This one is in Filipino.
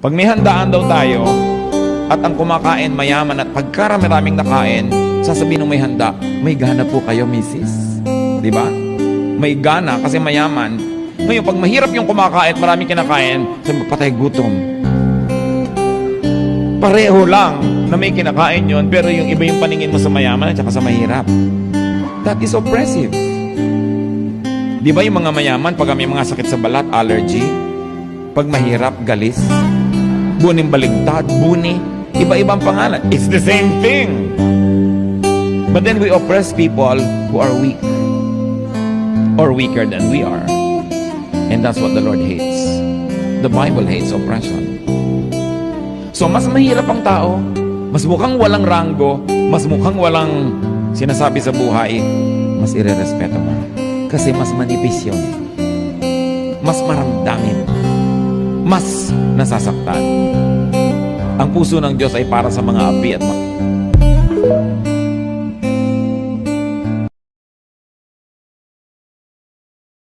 Pag may handaan daw tayo, at ang kumakain mayaman at pagkarami-raming nakain, sasabihin ng may handa, may gana po kayo, misis. Di ba? May gana kasi mayaman. Ngayon, pag mahirap yung kumakain at maraming kinakain, sabi patay gutom. Pareho lang na may kinakain yon, pero yung iba yung paningin mo sa mayaman at saka sa mahirap. That is oppressive. Di ba yung mga mayaman, pag may mga sakit sa balat, allergy, pag mahirap, galis, buning baligtad, buni, iba-ibang pangalan. It's the same thing. But then we oppress people who are weak or weaker than we are. And that's what the Lord hates. The Bible hates oppression. So mas mahirap ang tao, mas mukhang walang ranggo, mas mukhang walang sinasabi sa buhay, mas irerespeto mo. Kasi mas manipis yun. Mas maramdamin. Mas nasasaktan. Ang puso ng Diyos ay para sa mga api at